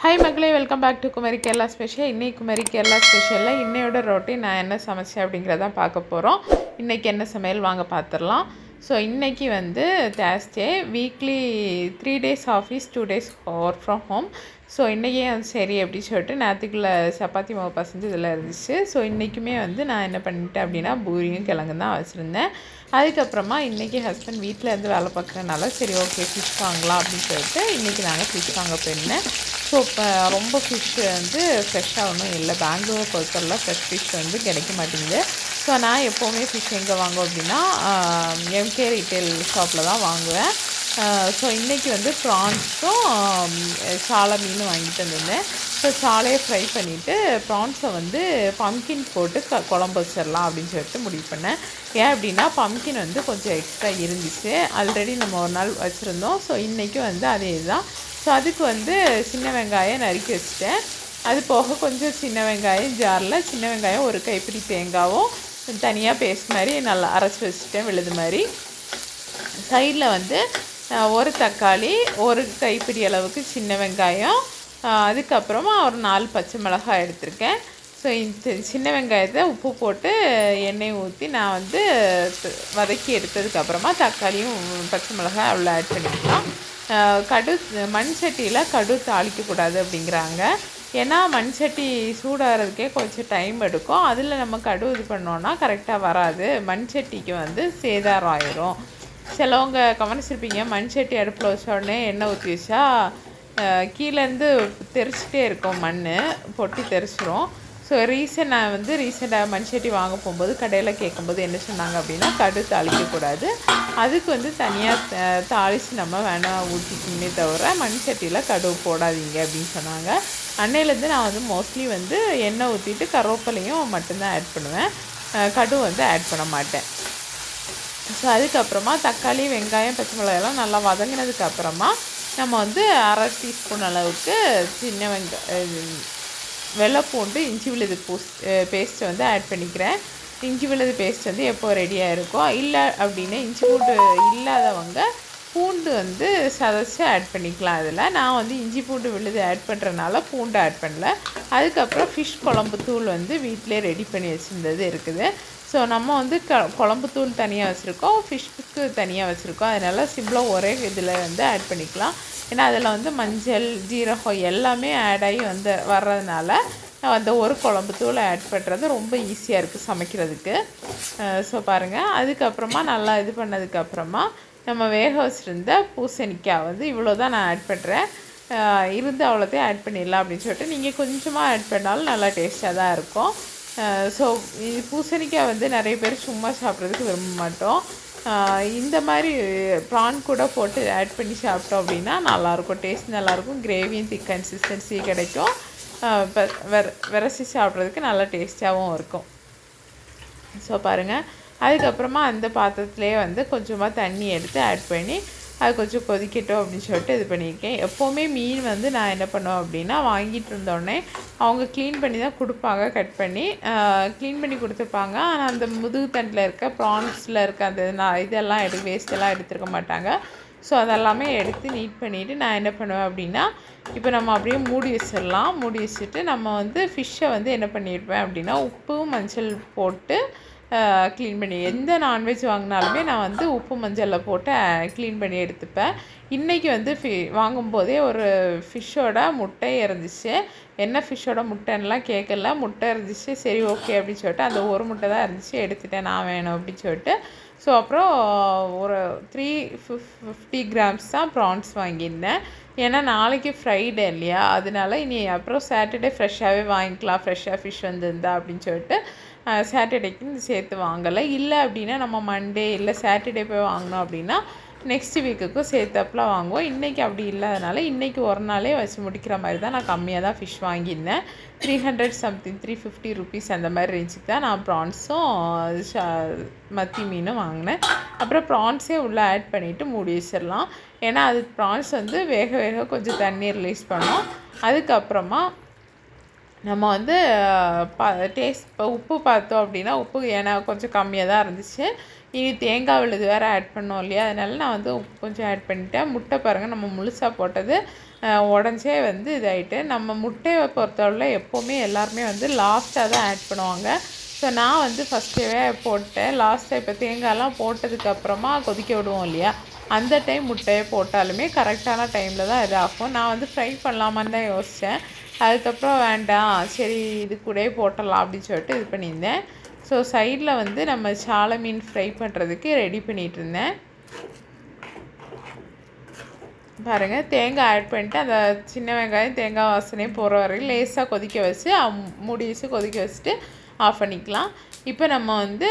Hi மக்களே, welcome back to Kumari Kerala special. இன்றைக்கி குமரி கேரளா ஸ்பெஷலில் இன்னையோட ரொட்டீன் நான் என்ன சமைச்சேன் அப்படிங்கிறதான் பார்க்க போகிறோம். இன்றைக்கி என்ன சமையல் வாங்க பார்த்துடலாம். ஸோ இன்றைக்கி வந்து Thursday, weekly 3 days office, 2 days work from home. So இன்றைக்கே வந்து சரி அப்படின்னு சொல்லிட்டு நேற்றுக்குள்ளே சப்பாத்தி மாவு பசஞ்சு இதில் இருந்துச்சு. ஸோ இன்றைக்குமே வந்து நான் என்ன பண்ணிட்டேன் அப்படின்னா பூரியும் கிழங்கு தான் வச்சுருந்தேன். அதுக்கப்புறமா இன்றைக்கி ஹஸ்பண்ட் வீட்டில் இருந்து வேலை பார்க்குறதுனால சரி ஓகே ஃபிஷ் வாங்கலாம் அப்படின்னு சொல்லிட்டு இன்றைக்கி நாங்கள் ஃபிஷ் வாங்க போயிருந்தேன். ஸோ இப்போ ரொம்ப ஃபிஷ் வந்து ஃப்ரெஷ்ஷாக ஒன்றும் இல்லை. பெங்களூரை பொறுத்தவரை ஃப்ரெஷ் ஃபிஷ் வந்து கிடைக்க மாட்டேங்குது. ஸோ நான் எப்போவுமே ஃபிஷ் எங்கே வாங்குவேன் அப்படின்னா எம்கே ரீட்டைல் ஷாப்பில் தான் வாங்குவேன். ஸோ இன்றைக்கி வந்து ப்ரான்ஸும் சாலை மீன் வாங்கிட்டு வந்திருந்தேன். ஸோ சாலையை ஃப்ரை பண்ணிவிட்டு ப்ரான்ஸை வந்து பம்கின் போட்டு குழம்பு வச்சிடலாம் அப்படின்னு சொல்லிட்டு முடிவு பண்ணேன். ஏன் அப்படின்னா பம்கின் வந்து கொஞ்சம் எக்ஸ்ட்ரா இருந்துச்சு. ஆல்ரெடி நம்ம ஒரு நாள் வச்சுருந்தோம். ஸோ இன்றைக்கும் வந்து அதே தான். ஸோ அதுக்கு வந்து சின்ன வெங்காயம் நறுக்கி வச்சுட்டேன். அது போக கொஞ்சம் சின்ன வெங்காயம் ஜாரில் சின்ன வெங்காயம் ஒரு கைப்பிடி தேங்காயும் தனியாக பேஸ்ட் மாதிரி நல்லா அரைச்சி வச்சுட்டேன் விழுது மாதிரி. சைடில் வந்து ஒரு தக்காளி, ஒரு கைப்பிடி அளவுக்கு சின்ன வெங்காயம், அதுக்கப்புறமா ஒரு 4 பச்சை மிளகாய் எடுத்திருக்கேன். ஸோ இந்த சின்ன வெங்காயத்தை உப்பு போட்டு எண்ணெய் ஊற்றி நான் வந்து வதக்கி எடுத்ததுக்கப்புறமா தக்காளியும் பச்சை மிளகாய் அவ்வளோ ஆட் பண்ணிக்கலாம். மண் சட்டியில் கடு தாளிக்கக்கூடாது அப்படிங்கிறாங்க. ஏன்னா மண் சட்டி சூடாகிறதுக்கே கொஞ்சம் டைம் எடுக்கும். அதில் நம்ம கடு இது பண்ணோன்னா கரெக்டாக வராது. மண் சட்டிக்கு வந்து சேதாரம் ஆயிரும். சிலவங்க கவனிச்சிருப்பீங்க, மண் சட்டி அடுப்பில் வச்ச உடனே எண்ணெய் ஊற்றி வச்சா கீழேருந்து தெரிச்சிட்டே இருக்கும், மண் பொட்டி தெரிச்சிரும். ஸோ நான் வந்து ரீசெண்டாக மண் சட்டி வாங்க போகும்போது கடையில் கேட்கும்போது என்ன சொன்னாங்க அப்படின்னா கடு தாளிக்கக்கூடாது, அதுக்கு வந்து தனியாக தாளித்து நம்ம வேணால் ஊற்றிக்கிமே தவிர மண் சட்டியில் கடுகு போடாதீங்க அப்படின்னு சொன்னாங்க. அன்னையிலேருந்து நான் வந்து மோஸ்ட்லி வந்து எண்ணெய் ஊற்றிட்டு கருவேப்பிலையும் மட்டும்தான் ஆட் பண்ணுவேன், கடுகு வந்து ஆட் பண்ண மாட்டேன். ஸோ அதுக்கப்புறமா தக்காளி, வெங்காயம், பச்சை மிளகாயெல்லாம் நல்லா வதங்கினதுக்கப்புறமா நம்ம வந்து 1/2 டீஸ்பூன் அளவுக்கு சின்ன வெள்ளைப்பூண்டு, இஞ்சி விழுது பேஸ்ட்டு வந்து ஆட் பண்ணிக்கிறேன். இஞ்சி விழுது பேஸ்ட் வந்து எப்போ ரெடியாக இருக்கும். இல்லை அப்படின்னா இஞ்சி பூண்டு இல்லாதவங்க பூண்டு வந்து சதைச்சி ஆட் பண்ணிக்கலாம். அதில் நான் வந்து இஞ்சி பூண்டு விழுது ஆட் பண்ணுறதுனால பூண்டு ஆட் பண்ணல. அதுக்கப்புறம் ஃபிஷ் குழம்பு தூள் வந்து வீட்டிலே ரெடி பண்ணி வச்சுருந்தது இருக்குது. ஸோ நம்ம வந்து குழம்பு தூள் தனியாக வச்சுருக்கோம், ஃபிஷ்ஷுக்கு தனியாக வச்சுருக்கோம். அதனால் சிம்பிளாக ஒரே இதில் வந்து ஆட் பண்ணிக்கலாம். ஏன்னா அதில் வந்து மஞ்சள், ஜீரகம் எல்லாமே ஆட் ஆகி வர்றதுனால அந்த ஒரு குழம்பு தூள் ஆட் பண்ணுறது ரொம்ப ஈஸியாக இருக்குது சமைக்கிறதுக்கு. ஸோ பாருங்கள், அதுக்கப்புறமா நல்லா இது பண்ணதுக்கப்புறமா நம்ம வேக வச்சுருந்த பூசணிக்காய் வந்து இவ்வளோ தான் நான் ஆட் பண்ணுறேன். இருந்து அவ்வளோத்தையும் ஆட் பண்ணிடலாம் அப்படின்னு சொல்லிட்டு நீங்கள் கொஞ்சமாக ஆட் பண்ணாலும் நல்லா டேஸ்ட்டாக தான் இருக்கும். ஸோ பூசணிக்காய் வந்து நிறைய பேர் சும்மா சாப்பிட்றதுக்கு விரும்ப மாட்டோம். இந்த மாதிரி ப்ரான் கூட போட்டு ஆட் பண்ணி சாப்பிட்டோம் அப்படின்னா நல்லாயிருக்கும், டேஸ்ட் நல்லாயிருக்கும், கிரேவியும் திக் கன்சிஸ்டன்சி கிடைக்கும், விரசி சாப்பிட்றதுக்கு நல்லா டேஸ்ட்டாகவும் இருக்கும். ஸோ பாருங்கள், அதுக்கப்புறமா அந்த பாத்திரத்துலேயே வந்து கொஞ்சமாக தண்ணி எடுத்து ஆட் பண்ணி அது கொஞ்சம் கொதிக்கட்டும் அப்படின்னு சொல்லிட்டு இது பண்ணியிருக்கேன். எப்போவுமே மீன் வந்து நான் என்ன பண்ணுவேன் அப்படின்னா வாங்கிட்டு இருந்தோடனே அவங்க க்ளீன் பண்ணி தான் கொடுப்பாங்க, கட் பண்ணி க்ளீன் பண்ணி கொடுத்துருப்பாங்க. ஆனால் அந்த முதுகு தண்டில் இருக்க ப்ரான்ஸில் இருக்க அந்த இதெல்லாம் வேஸ்ட்டெல்லாம் எடுத்துருக்க மாட்டாங்க. ஸோ அதெல்லாமே எடுத்து நீட் பண்ணிவிட்டு நான் என்ன பண்ணுவேன் அப்படின்னா இப்போ நம்ம அப்படியே மூடி வச்சிடலாம். மூடி வச்சுட்டு நம்ம வந்து ஃபிஷ்ஷை வந்து என்ன பண்ணியிருப்பேன் அப்படின்னா உப்பு மஞ்சள் போட்டு க்ளீன் பண்ணி, எந்த நான்வெஜ் வாங்கினாலுமே நான் வந்து உப்பு மஞ்சளில் போட்டு க்ளீன் பண்ணி எடுத்துப்பேன். இன்றைக்கி வந்து வாங்கும்போதே ஒரு ஃபிஷ்ஷோட முட்டை இருந்துச்சு. என்ன ஃபிஷ்ஷோட முட்டைன்னெலாம் கேட்கல, முட்டை இருந்துச்சு. சரி ஓகே அப்படின்னு சொல்லிட்டு அந்த ஒரு முட்டை தான் இருந்துச்சு, எடுத்துகிட்டேன் நான் வேணும் அப்படின்னு சொல்லிட்டு. ஸோ அப்புறம் ஒரு 350 grams தான் ப்ரான்ஸ் வாங்கியிருந்தேன். ஏன்னா நாளைக்கு ஃப்ரைடே இல்லையா, அதனால இனி அப்புறம் சாட்டர்டே ஃப்ரெஷ்ஷாகவே வாங்கிக்கலாம், ஃப்ரெஷ்ஷாக ஃபிஷ் வந்துருந்தா அப்படின்னு சொல்லிட்டு சாட்டர்டேக்கு சேர்த்து வாங்கலை. இல்லை அப்படின்னா நம்ம மண்டே இல்லை சாட்டர்டே போய் வாங்கினோம் அப்படின்னா நெக்ஸ்ட் வீக்குக்கும் சேர்த்தப்பெலாம் வாங்குவோம். இன்றைக்கி அப்படி இல்லாதனால இன்றைக்கி ஒரு நாளே வச்சு முடிக்கிற மாதிரி தான் நான் கம்மியாக தான் ஃபிஷ் வாங்கியிருந்தேன். 300 சம்திங் 350 rupees அந்த மாதிரி ரேஞ்சுக்கு தான் நான் ப்ரான்ஸும் மத்தி மீனும் வாங்கினேன். அப்புறம் ப்ரான்ஸே உள்ளே ஆட் பண்ணிவிட்டு மூடி வச்சிடலாம். ஏன்னா அது ப்ரான்ஸ் வந்து வேக வேக கொஞ்சம் தண்ணி ரிலீஸ் பண்ணோம். அதுக்கப்புறமா நம்ம வந்து இப்போ உப்பு பார்த்தோம் அப்படின்னா உப்பு ஏன்னா கொஞ்சம் கம்மியாக தான் இருந்துச்சு. இனி தேங்காய் விழுது வேறு ஆட் பண்ணோம் இல்லையா, அதனால நான் வந்து உப்பு கொஞ்சம் ஆட் பண்ணிட்டேன். முட்டை பாருங்கள் நம்ம முழுசாக போட்டது உடஞ்சே வந்து இதாகிட்டு. நம்ம முட்டையை பொறுத்தவரையில் எப்போவுமே எல்லாருமே வந்து லாஸ்ட்டாக தான் ஆட் பண்ணுவாங்க. ஸோ நான் வந்து ஃபஸ்ட்டே போட்டேன். லாஸ்ட்டாக இப்போ தேங்காயெல்லாம் போட்டதுக்கப்புறமா கொதிக்க விடுவோம் இல்லையா, அந்த டைம் முட்டையை போட்டாலுமே கரெக்டான டைமில் தான் இதாகும். நான் வந்து ஃப்ரை பண்ணலாமான்னு தான் யோசித்தேன். அதுக்கப்புறம் வேண்டாம், சரி இது கூடயே போட்டலாம் அப்படின்னு சொல்லிட்டு இது பண்ணியிருந்தேன். ஸோ சைடில் வந்து நம்ம சால மீன் ஃப்ரை பண்ணுறதுக்கு ரெடி பண்ணிகிட்டு இருந்தேன். பாருங்கள், தேங்காய் ஆட் பண்ணிட்டு அந்த சின்ன வெங்காயம் தேங்காய் வாசனையும் போகிற வரைக்கும் லேசாக கொதிக்க வச்சு மூடி வச்சு கொதிக்க வச்சுட்டு ஆஃப் பண்ணிக்கலாம். இப்போ நம்ம வந்து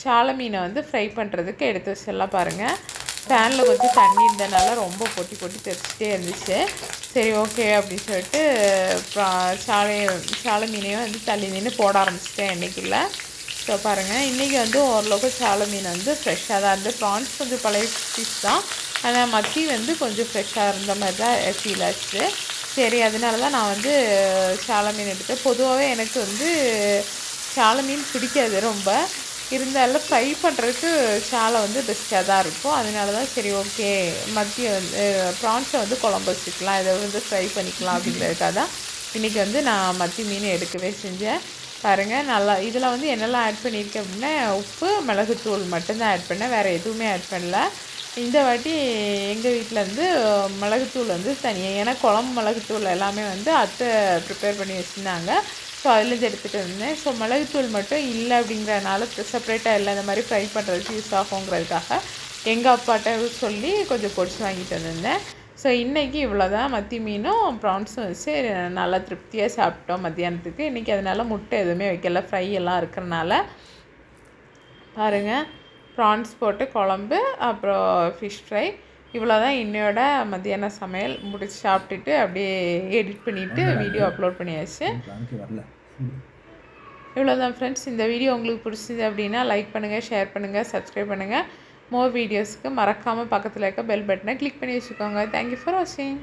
சால மீனை வந்து ஃப்ரை பண்ணுறதுக்கு எடுத்து வச்சிடலாம். பாருங்கள், பேனில் கொஞ்சம் தண்ணி இருந்ததுனால ரொம்ப பொட்டி பொட்டி தெரிச்சிட்டே இருந்துச்சு. சரி ஓகே அப்படின்னு சொல்லிட்டு சால மீனையும் வந்து தள்ளி நின்று போட ஆரம்பிச்சிட்டேன் எண்ணெய்க்குள்ள. ஸோ பாருங்கள், இன்றைக்கி வந்து ஓரளவுக்கு சால மீன் வந்து ஃப்ரெஷ்ஷாக தான் இருந்து, ப்ரான்ஸ் கொஞ்சம் பழைய பீஸ் தான், ஆனால் மத்தி வந்து கொஞ்சம் ஃப்ரெஷ்ஷாக இருந்த மாதிரி தான் ஃபீல் ஆச்சு. சரி, அதனால தான் நான் வந்து சால மீன் எடுத்தேன். பொதுவாகவே எனக்கு வந்து சால மீன் பிடிக்காது ரொம்ப, இருந்தாலும் ஃப்ரை பண்ணுறதுக்கு சாலை வந்து பெஸ்ட்டாக தான் இருக்கும். அதனால தான் சரி ஓகே, மத்தியை வந்து ப்ரான்ஸை வந்து குழம்பு வச்சுக்கலாம், இதை வந்து ஃப்ரை பண்ணிக்கலாம் அப்படிங்கிறதுக்காக தான் இன்றைக்கி வந்து நான் மத்தி மீன் எடுக்கவே செஞ்சேன். பாருங்கள், நல்லா இதில் வந்து என்னெல்லாம் ஆட் பண்ணியிருக்கேன் அப்படின்னா, உப்பு மிளகுத்தூள் மட்டும்தான் ஆட் பண்ணேன், வேறு எதுவுமே ஆட் பண்ணல. இந்த வாட்டி எங்கள் வீட்டில் வந்து மிளகுத்தூள் வந்து தனியாக, ஏன்னா குழம்பு மிளகுத்தூள் எல்லாமே வந்து அத்தை ப்ரிப்பேர் பண்ணி வச்சுருந்தாங்க. ஸோ அதுலேருந்து எடுத்துகிட்டு வந்தேன். ஸோ மிளகுத்தூள் மட்டும் இல்லை அப்படிங்கிறனால செப்பரேட்டாக இல்லை, இந்த மாதிரி ஃப்ரை பண்ணுறதுக்கு யூஸ் ஆகுங்கிறதுக்காக எங்கள் அப்பாட்ட சொல்லி கொஞ்சம் பொடிச்சு வாங்கிட்டு வந்திருந்தேன். ஸோ இன்றைக்கி இவ்வளோ தான், மத்தி மீனும் ப்ரான்ஸும் வச்சு நல்லா திருப்தியாக சாப்பிட்டோம் மத்தியானத்துக்கு. இன்றைக்கி அதனால் முட்டை எதுவுமே வைக்கல, ஃப்ரை எல்லாம் இருக்கிறனால. பாருங்கள், ப்ரான்ஸ் போட்டு குழம்பு, அப்புறம் ஃபிஷ் ஃப்ரை, இவ்வளோ தான் இன்னையோட மத்தியான சமையல். முடிச்சு சாப்பிட்டுட்டு அப்படியே எடிட் பண்ணிவிட்டு வீடியோ அப்லோட் பண்ணியாச்சு. இவ்வளோ தான் ஃப்ரெண்ட்ஸ். இந்த வீடியோ உங்களுக்கு பிடிச்சிது அப்படின்னா லைக் பண்ணுங்கள், ஷேர் பண்ணுங்கள், சப்ஸ்கிரைப் பண்ணுங்கள். மோர் வீடியோஸ்க்கு மறக்காமல் பக்கத்தில் இருக்க பெல் பட்டனை கிளிக் பண்ணி வச்சுக்கோங்க. தேங்க்யூ ஃபார் வாட்சிங்.